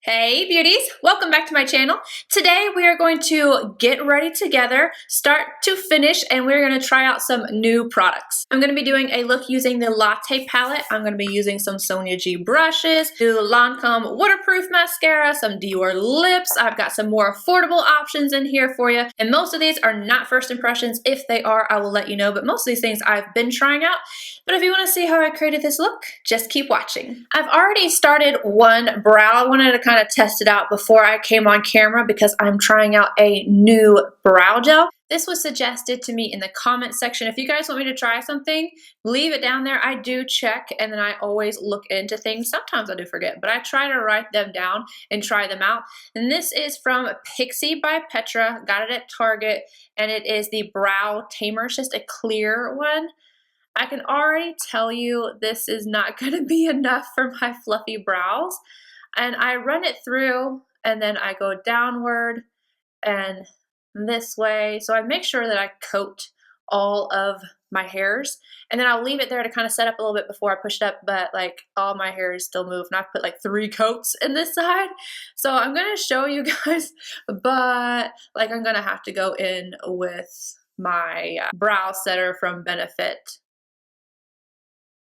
Hey beauties, welcome back to my channel. Today we are going to get ready together, start to finish, and we're going to try out some new products. I'm going to be doing a look using the Latte palette. I'm going to be using some Sonia G brushes, the Lancome waterproof mascara, some Dior lips. I've got some more affordable options in here for you. And most of these are not first impressions. If they are, I will let you know. But most of these things I've been trying out. But if you want to see how I created this look, just keep watching. I've already started one brow. I wanted to kind of test it out before I came on camera because I'm trying out a new brow gel. This was suggested to me in the comment section. If you guys want me to try something, leave it down there. I do check and then I always look into things. Sometimes I do forget, but I try to write them down and try them out. And this is from Pixi by Petra. Got it at Target and it is the Brow Tamer. It's just a clear one. I can already tell you this is not going to be enough for my fluffy brows. And I run it through and then I go downward and this way. So I make sure that I coat all of my hairs and then I'll leave it there to kind of set up a little bit before I push it up, but like all my hairs still move and I've put like 3 coats in this side. So I'm going to show you guys, but like I'm going to have to go in with my brow setter from Benefit.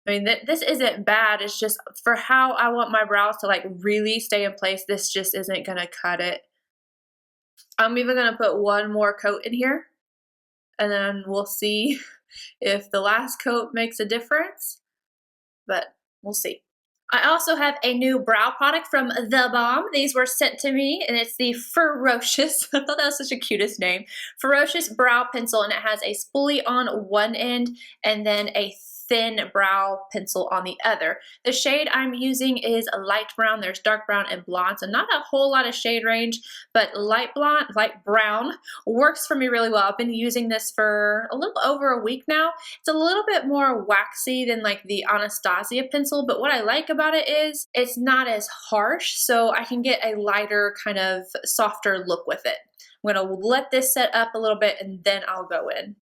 I mean, this isn't bad. It's just for how I want my brows to like really stay in place, this just isn't going to cut it. I'm even going to put one more coat in here and then we'll see if the last coat makes a difference, but we'll see. I also have a new brow product from The Balm. These were sent to me and it's the Furrowcious, I thought that was such a cutest name, Furrowcious Brow Pencil, and it has a spoolie on one end and then a thin brow pencil on the other. The shade I'm using is a light brown. There's dark brown and blonde, so not a whole lot of shade range, but light brown works for me really well. I've been using this for a little over a week now. It's a little bit more waxy than like the Anastasia pencil, but what I like about it is it's not as harsh, so I can get a lighter kind of softer look with it. I'm gonna let this set up a little bit and then I'll go in.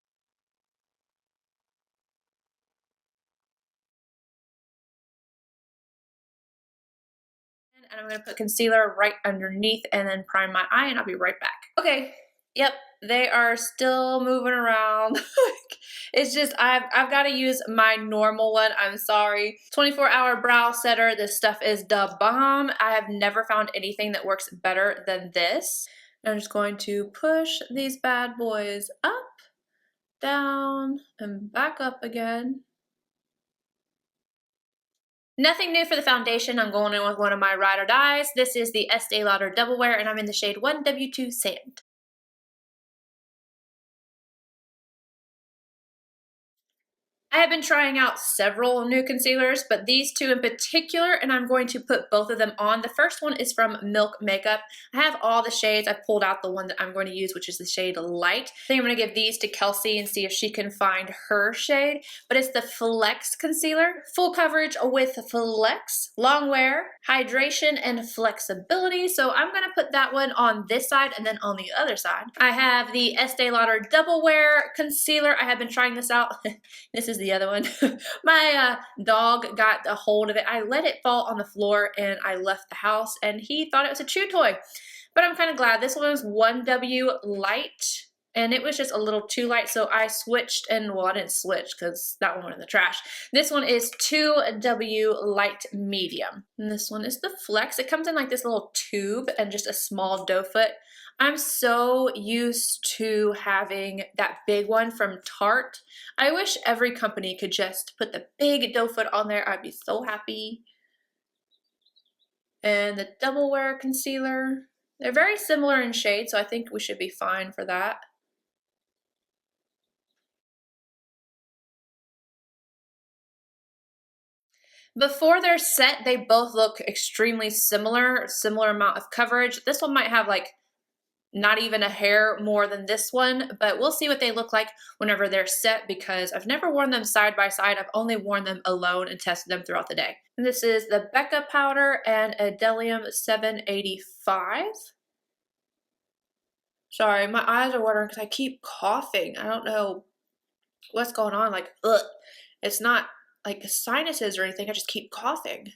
And I'm going to put concealer right underneath and then prime my eye and I'll be right back. Okay, yep, they are still moving around. It's just, I've got to use my normal one. I'm sorry. 24-hour brow setter. This stuff is the bomb. I have never found anything that works better than this. I'm just going to push these bad boys up, down, and back up again. Nothing new for the foundation. I'm going in with one of my ride or dies. This is the Estee Lauder Double Wear and I'm in the shade 1W2 Sand. I have been trying out several new concealers, but these two in particular, and I'm going to put both of them on. The first one is from Milk Makeup. I have all the shades. I pulled out the one that I'm going to use, which is the shade Light. I think I'm going to give these to Kelsey and see if she can find her shade, but it's the Flex Concealer. Full coverage with Flex, long wear, hydration, and flexibility. So I'm going to put that one on this side and then on the other side. I have the Estee Lauder Double Wear Concealer. I have been trying this out. This is the other one. My dog got a hold of it. I let it fall on the floor and I left the house and he thought it was a chew toy. But I'm kind of glad. This one was 1W light and it was just a little too light, so I switched, and well, I didn't switch because that one went in the trash. This one is 2W light medium. And this one is the Flex. It comes in like this little tube and just a small doe foot. I'm so used to having that big one from Tarte. I wish every company could just put the big doe foot on there. I'd be so happy. And the Double Wear Concealer. They're very similar in shade, so I think we should be fine for that. Before they're set, they both look extremely similar amount of coverage. This one might have like not even a hair more than this one, but we'll see what they look like whenever they're set because I've never worn them side by side. I've only worn them alone and tested them throughout the day. And this is the Becca powder and a Delium 785. Sorry, my eyes are watering because I keep coughing. I don't know what's going on. Like, ugh. It's not like sinuses or anything. I just keep coughing.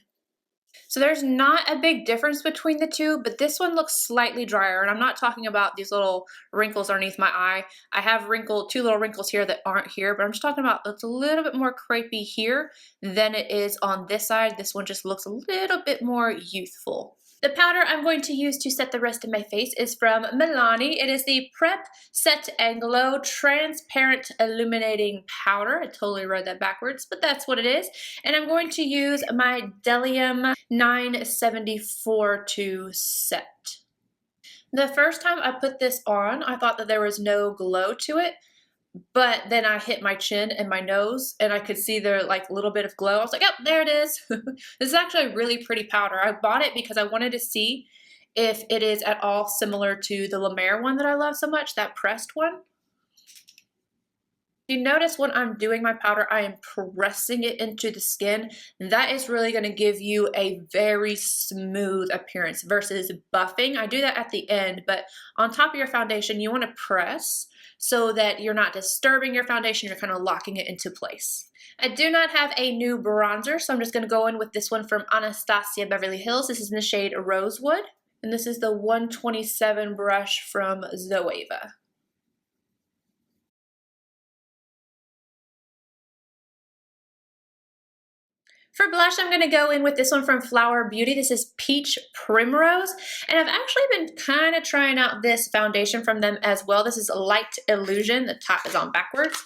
So there's not a big difference between the two, but this one looks slightly drier. And I'm not talking about these little wrinkles underneath my eye. I have two little wrinkles here that aren't here, but I'm just talking about it's a little bit more crepey here than it is on this side. This one just looks a little bit more youthful. The powder I'm going to use to set the rest of my face is from Milani. It is the Prep Set and Glow Transparent Illuminating Powder. I totally read that backwards, but that's what it is. And I'm going to use my Delium 974 to set. The first time I put this on, I thought that there was no glow to it. But then I hit my chin and my nose and I could see the like little bit of glow. I was like, oh, there it is. This is actually a really pretty powder. I bought it because I wanted to see if it is at all similar to the La Mer one that I love so much, that pressed one. You notice when I'm doing my powder, I am pressing it into the skin. That is really going to give you a very smooth appearance versus buffing. I do that at the end, but on top of your foundation, you want to press so that you're not disturbing your foundation, you're kind of locking it into place. I do not have a new bronzer, so I'm just going to go in with this one from Anastasia Beverly Hills. This is in the shade Rosewood, and this is the 127 brush from Zoeva. For blush, I'm going to go in with this one from Flower Beauty. This is Peach Primrose. And I've actually been kind of trying out this foundation from them as well. This is Light Illusion. The top is on backwards.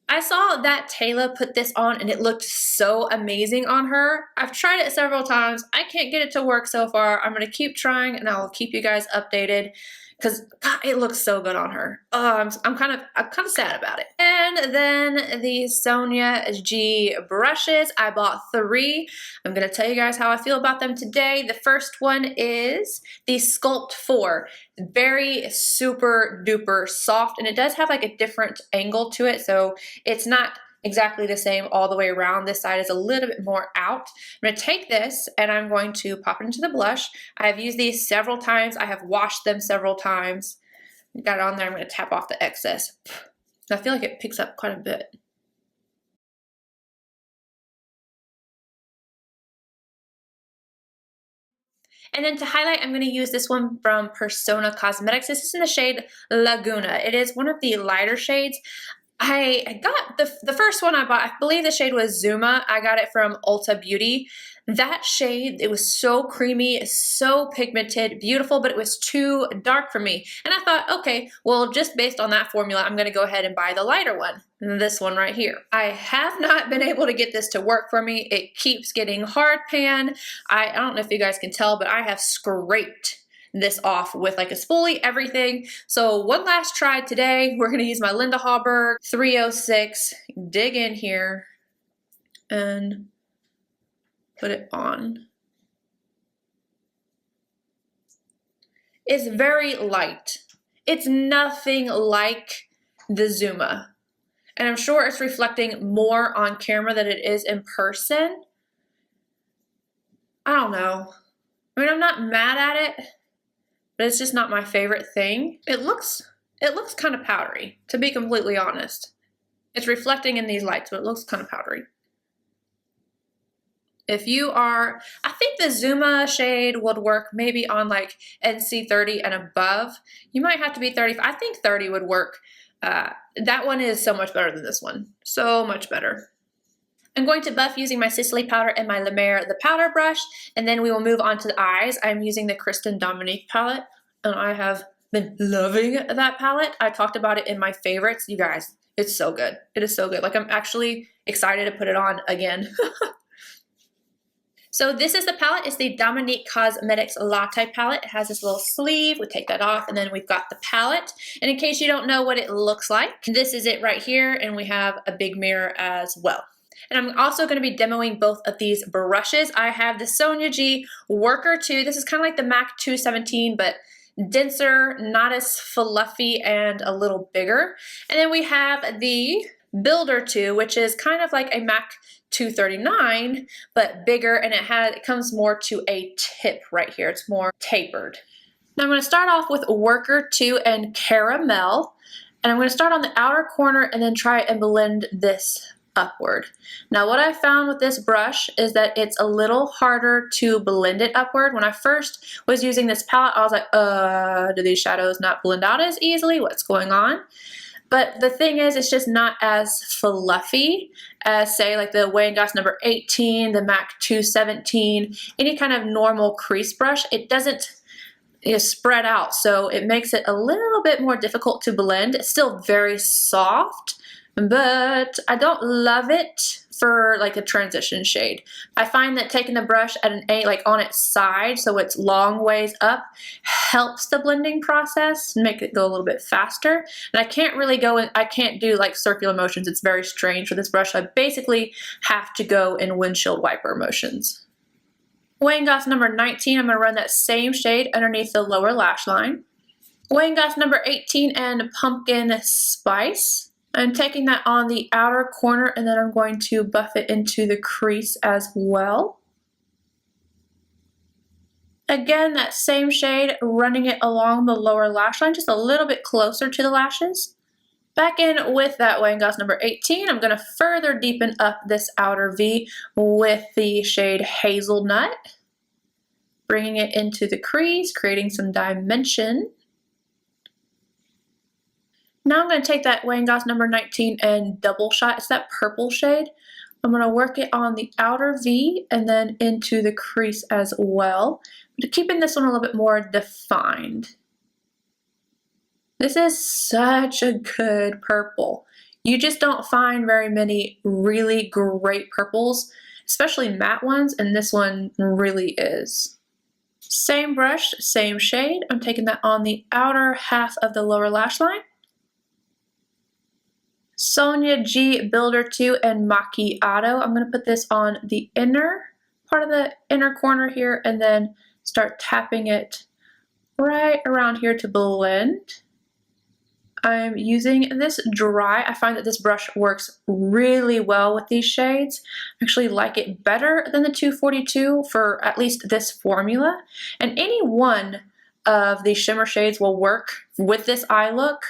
I saw that Taylor put this on and it looked so amazing on her. I've tried it several times. I can't get it to work so far. I'm going to keep trying and I will keep you guys updated, because it looks so good on her. I'm kind of sad about it. And then the Sonia G brushes. I bought 3. I'm gonna tell you guys how I feel about them today. The first one is the Sculpt 4. Very super duper soft, and it does have like a different angle to it, so it's not exactly the same all the way around. This side is a little bit more out. I'm going to take this and I'm going to pop it into the blush. I have used these several times. I have washed them several times. Got it on there. I'm going to tap off the excess. I feel like it picks up quite a bit. And then to highlight, I'm going to use this one from Persona Cosmetics. This is in the shade Laguna. It is one of the lighter shades. I got the first one I bought, I believe the shade was Zuma. I got it from Ulta Beauty. That shade, it was so creamy, so pigmented, beautiful, but it was too dark for me. And I thought, okay, well, just based on that formula, I'm going to go ahead and buy the lighter one. This one right here. I have not been able to get this to work for me. It keeps getting hard pan. I don't know if you guys can tell, but I have scraped this off with like a spoolie, everything. So one last try today. We're going to use my Linda Hallberg 306, dig in here and put it on. It's very light. It's nothing like the Zuma. And I'm sure it's reflecting more on camera than it is in person. I don't know. I mean, I'm not mad at it, but it's just not my favorite thing. It looks kind of powdery, to be completely honest. It's reflecting in these lights, but it looks kind of powdery. If you are, I think the Zuma shade would work maybe on like NC 30 and above. You might have to be 30. I think 30 would work. That one is so much better than this one. So much better. I'm going to buff using my Sicily powder and my La Mer, the powder brush, and then we will move on to the eyes. I'm using the Kristen Dominique palette, and I have been loving that palette. I talked about it in my favorites. You guys, it's so good. It is so good. Like, I'm actually excited to put it on again. So this is the palette. It's the Dominique Cosmetics Latte palette. It has this little sleeve. We take that off, and then we've got the palette. And in case you don't know what it looks like, this is it right here, and we have a big mirror as well. And I'm also going to be demoing both of these brushes. I have the Sonia G Worker Two. This is kind of like the MAC 217, but denser, not as fluffy, and a little bigger. And then we have the Builder Two, which is kind of like a MAC 239, but bigger, and it comes more to a tip right here. It's more tapered. Now I'm going to start off with Worker Two and Caramel, and I'm going to start on the outer corner and then try and blend this upward. Now what I found with this brush is that it's a little harder to blend it upward. When I first was using this palette, I was like, do these shadows not blend out as easily? What's going on? But the thing is, it's just not as fluffy as, say, like the Wayne Goss number 18, the MAC 217, any kind of normal crease brush. It doesn't spread out, so it makes it a little bit more difficult to blend. It's still very soft, but I don't love it for like a transition shade. I find that taking the brush at an 8, like on its side, so it's long ways up, helps the blending process, make it go a little bit faster. And I can't really go in, I can't do like circular motions. It's very strange for this brush. I basically have to go in windshield wiper motions. Wayne Goss number 19, I'm going to run that same shade underneath the lower lash line. Wayne Goss number 18 and Pumpkin Spice. I'm taking that on the outer corner and then I'm going to buff it into the crease as well. Again, that same shade, running it along the lower lash line, just a little bit closer to the lashes. Back in with that Wayne Goss number 18, I'm going to further deepen up this outer V with the shade Hazelnut, bringing it into the crease, creating some dimension. Now I'm going to take that Wayne Goss number 19 and double shot. It's that purple shade. I'm going to work it on the outer V and then into the crease as well, but keeping this one a little bit more defined. This is such a good purple. You just don't find very many really great purples, especially matte ones, and this one really is. Same brush, same shade. I'm taking that on the outer half of the lower lash line. Sonia G Builder Two and Macchiato. I'm going to put this on the inner part of the inner corner here and then start tapping it right around here to blend. I'm using this dry. I find that this brush works really well with these shades. I actually like it better than the 242 for at least this formula. And any one of these shimmer shades will work with this eye look.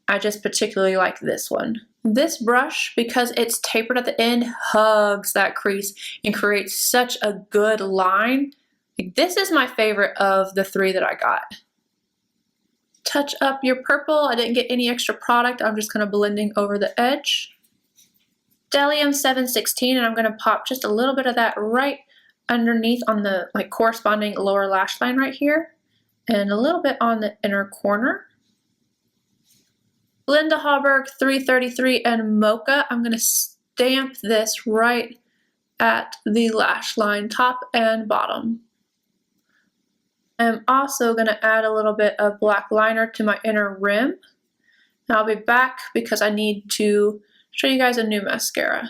I just particularly like this one. This brush, because it's tapered at the end, hugs that crease and creates such a good line. This is my favorite of the 3 that I got. Touch up your purple. I didn't get any extra product. I'm just kind of blending over the edge. Stellium 716, and I'm going to pop just a little bit of that right underneath on the corresponding lower lash line right here, and a little bit on the inner corner. Linda Hallberg 333 and Mocha. I'm going to stamp this right at the lash line, top and bottom. I'm also going to add a little bit of black liner to my inner rim. And I'll be back because I need to show you guys a new mascara.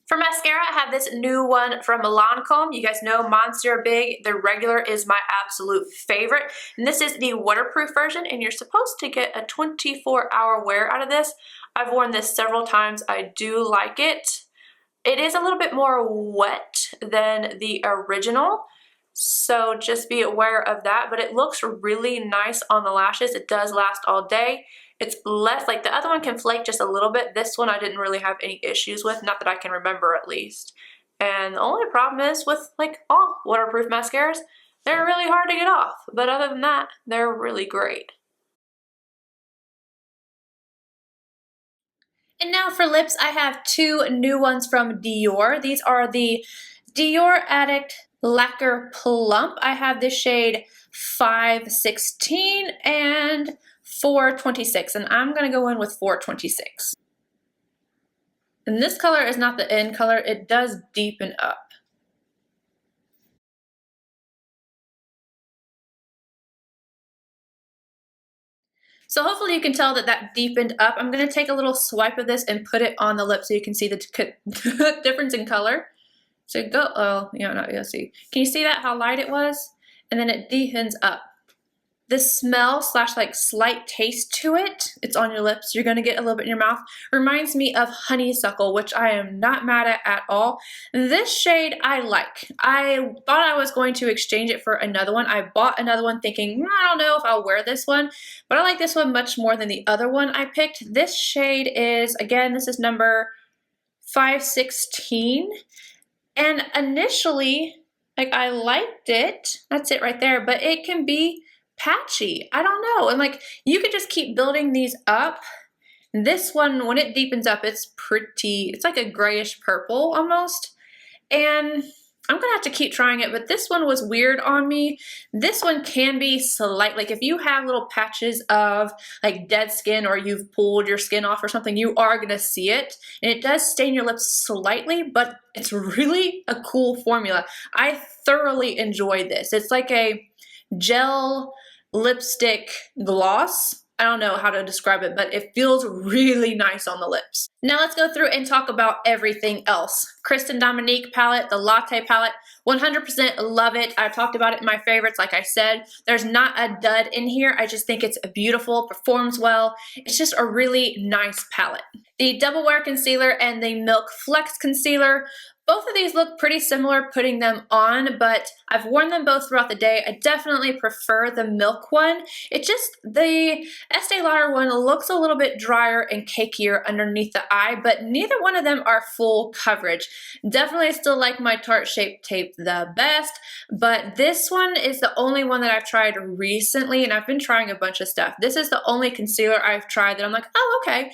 For mascara, I have this new one from Lancome. You guys know Monsieur Big. The regular is my absolute favorite. And this is the waterproof version, and you're supposed to get a 24-hour wear out of this. I've worn this several times. I do like it. It is a little bit more wet than the original, so just be aware of that. But it looks really nice on the lashes. It does last all day. It's less, like the other one can flake just a little bit. This one I didn't really have any issues with, not that I can remember at least. And the only problem is with like all waterproof mascaras, they're really hard to get off. But other than that, they're really great. And now for lips, I have 2 new ones from Dior. These are the Dior Addict Lacquer Plump. I have this shade 516 and 426, and I'm going to go in with 426. And this color is not the end color, it does deepen up. So hopefully you can tell that that deepened up. I'm going to take a little swipe of this and put it on the lip so you can see the difference in color. So go, oh, you're not able to see. Can you see that, how light it was? And then it deepens up. The smell / like slight taste to it, it's on your lips, you're gonna get a little bit in your mouth, reminds me of honeysuckle, which I am not mad at all. This shade I like. I thought I was going to exchange it for another one. I bought another one thinking, I don't know if I'll wear this one, but I like this one much more than the other one I picked. This shade is, again, this is number 516. And initially, like, I liked it. That's it right there. But it can be patchy. I don't know. And like, you could just keep building these up. This one, when it deepens up, it's pretty, it's like a grayish purple almost. And I'm gonna have to keep trying it, but this one was weird on me. This one can be slight, like if you have little patches of like dead skin or you've pulled your skin off or something, you are gonna see it. And it does stain your lips slightly, but it's really a cool formula. I thoroughly enjoy this. It's like a gel lipstick gloss. I don't know how to describe it, but it feels really nice on the lips. Now let's go through and talk about everything else. Kristen Dominique palette, the Latte palette, 100% love it. I've talked about it in my favorites, like I said. There's not a dud in here. I just think it's beautiful, performs well. It's just a really nice palette. The Double Wear Concealer and the Milk Flex Concealer, both of these look pretty similar putting them on, but I've worn them both throughout the day. I definitely prefer the Milk one. It just, the Estee Lauder one looks a little bit drier and cakier underneath the eye, but neither one of them are full coverage. Definitely still like my Tarte Shape Tape the best, but this one is the only one that I've tried recently, and I've been trying a bunch of stuff. This is the only concealer I've tried that I'm like, oh, okay.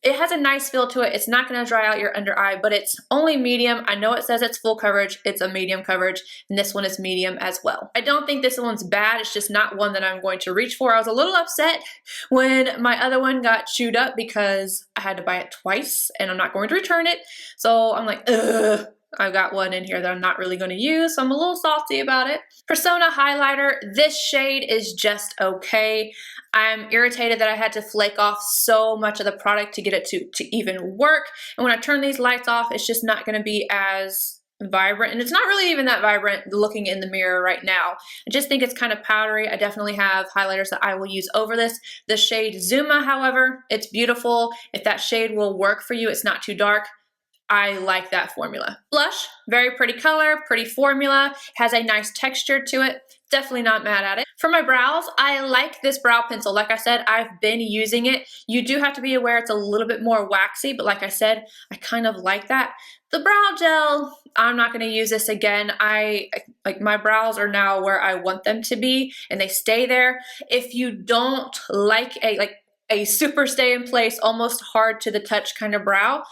It has a nice feel to it. It's not going to dry out your under eye, but it's only medium. I know it says it's full coverage. It's a medium coverage, and this one is medium as well. I don't think this one's bad. It's just not one that I'm going to reach for. I was a little upset when my other one got chewed up because I had to buy it twice, and I'm not going to return it. So I'm like, ugh. I've got one in here that I'm not really going to use, so I'm a little salty about it. Persona highlighter, this shade is just okay. I'm irritated that I had to flake off so much of the product to get it to even work. And when I turn these lights off, it's just not going to be as vibrant. And it's not really even that vibrant looking in the mirror right now. I just think it's kind of powdery. I definitely have highlighters that I will use over this. The shade Zuma, however, it's beautiful. If that shade will work for you, it's not too dark. I like that formula. Blush, very pretty color, pretty formula, has a nice texture to it. Definitely not mad at it. For my brows, I like this brow pencil. Like I said, I've been using it. You do have to be aware it's a little bit more waxy, but like I said, I kind of like that. The brow gel, I'm not going to use this again. Like my brows are now where I want them to be, and they stay there. If you don't like a super stay in place, almost hard to the touch kind of brow,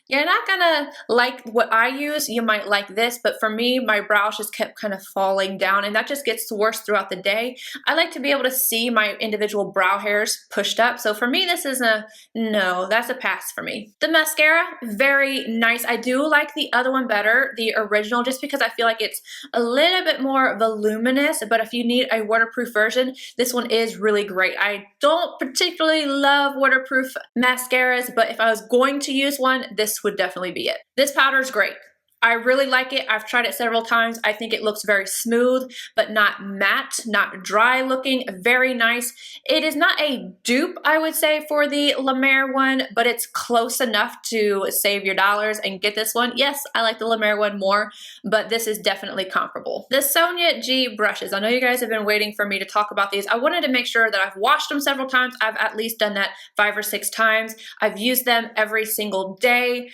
you're not gonna like what I use. You might like this, but for me, my brows just kept kind of falling down, and that just gets worse throughout the day. I like to be able to see my individual brow hairs pushed up. So for me, this is a no, that's a pass for me. The mascara, very nice. I do like the other one better, the original, just because I feel like it's a little bit more voluminous, but if you need a waterproof version, this one is really great. I don't particularly love waterproof mascaras, but if I was going to use one, this would definitely be it. This powder is great. I really like it. I've tried it several times. I think it looks very smooth, but not matte, not dry looking, very nice. It is not a dupe, I would say, for the La Mer one, but it's close enough to save your dollars and get this one. Yes, I like the La Mer one more, but this is definitely comparable. The Sonia G brushes. I know you guys have been waiting for me to talk about these. I wanted to make sure that I've washed them several times. I've at least done that 5 or 6 times. I've used them every single day.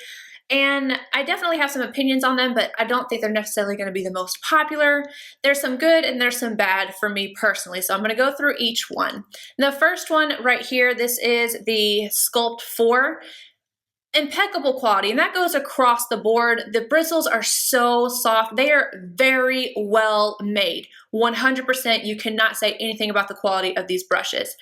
And I definitely have some opinions on them, but I don't think they're necessarily going to be the most popular. There's some good and there's some bad for me personally, so I'm going to go through each one. The first one right here, this is the Sculpt 4. Impeccable quality, and that goes across the board. The bristles are so soft. They are very well made. 100%, you cannot say anything about the quality of these brushes.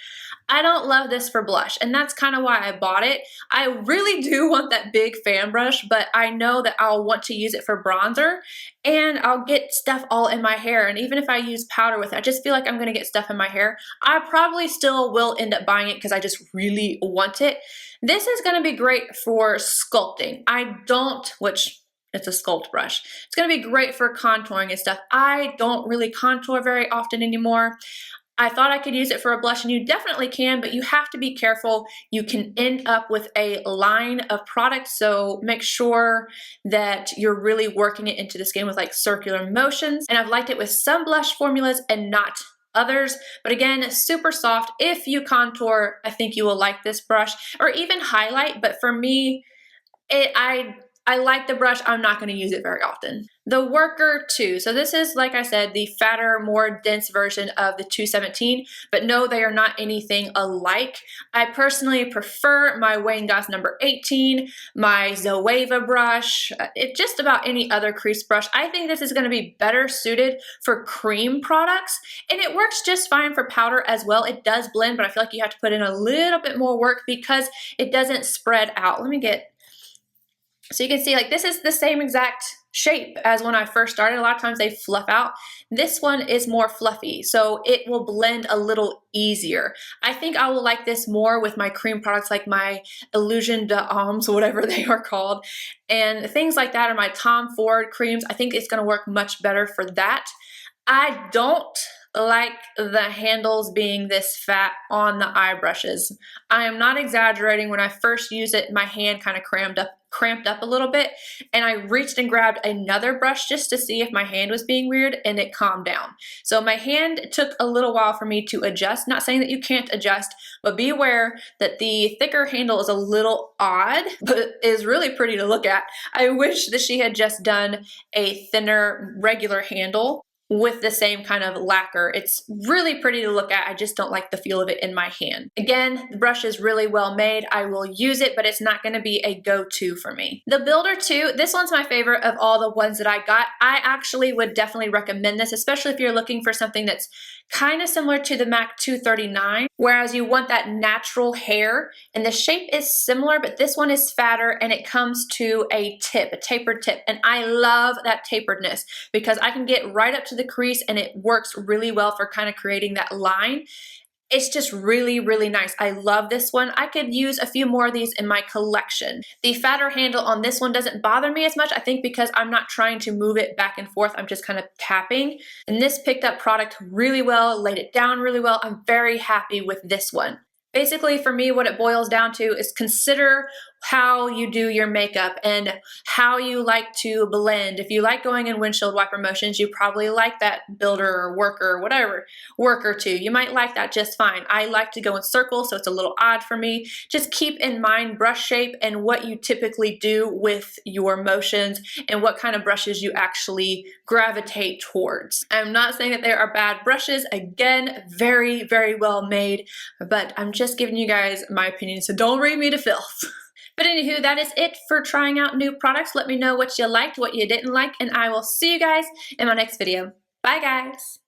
I don't love this for blush, and that's kind of why I bought it. I really do want that big fan brush, but I know that I'll want to use it for bronzer, and I'll get stuff all in my hair, and even if I use powder with it, I just feel like I'm going to get stuff in my hair. I probably still will end up buying it because I just really want it. This is going to be great for sculpting. It's a sculpt brush. It's going to be great for contouring and stuff. I don't really contour very often anymore. I thought I could use it for a blush, and you definitely can, but you have to be careful. You can end up with a line of product, so make sure that you're really working it into the skin with like circular motions. And I've liked it with some blush formulas and not others, but again, super soft. If you contour, I think you will like this brush, or even highlight, but for me, I I like the brush. I'm not going to use it very often. The Worker Two. So this is, like I said, the fatter, more dense version of the 217, but no, they are not anything alike. I personally prefer my Wayne Goss number 18, my Zoeva brush, just about any other crease brush. I think this is going to be better suited for cream products, and it works just fine for powder as well. It does blend, but I feel like you have to put in a little bit more work because it doesn't spread out. Let me get, so you can see, like, this is the same exact shape as when I first started. A lot of times they fluff out. This one is more fluffy, so it will blend a little easier. I think I will like this more with my cream products, like my Illusion d'Âmes, whatever they are called, and things like that, or my Tom Ford creams. I think it's going to work much better for that. I don't like the handles being this fat on the eye brushes. I am not exaggerating. When I first used it, my hand kind of cramped up a little bit, and I reached and grabbed another brush just to see if my hand was being weird, and it calmed down. So my hand took a little while for me to adjust. Not saying that you can't adjust, but be aware that the thicker handle is a little odd, but is really pretty to look at. I wish that she had just done a thinner regular handle with the same kind of lacquer. It's really pretty to look at. I just don't like the feel of it in my hand. Again, the brush is really well made. I will use it, but it's not going to be a go-to for me. The Builder Two, this one's my favorite of all the ones that I got. I actually would definitely recommend this, especially if you're looking for something that's kind of similar to the MAC 239, whereas you want that natural hair, and the shape is similar, but this one is fatter and it comes to a tip, a tapered tip, and I love that taperedness because I can get right up to the crease and it works really well for kind of creating that line. It's just really, really nice. I love this one. I could use a few more of these in my collection. The fatter handle on this one doesn't bother me as much, I think, because I'm not trying to move it back and forth. I'm just kind of tapping. And this picked up product really well, laid it down really well. I'm very happy with this one. Basically, for me, what it boils down to is consider how you do your makeup and how you like to blend. If you like going in windshield wiper motions, you probably like that Builder or Worker, whatever, Worker Two. You might like that just fine. I like to go in circles, so it's a little odd for me. Just keep in mind brush shape and what you typically do with your motions and what kind of brushes you actually gravitate towards. I'm not saying that there are bad brushes. Again, very, very well made, but I'm just giving you guys my opinion, so don't read me to filth. But anywho, that is it for trying out new products. Let me know what you liked, what you didn't like, and I will see you guys in my next video. Bye, guys.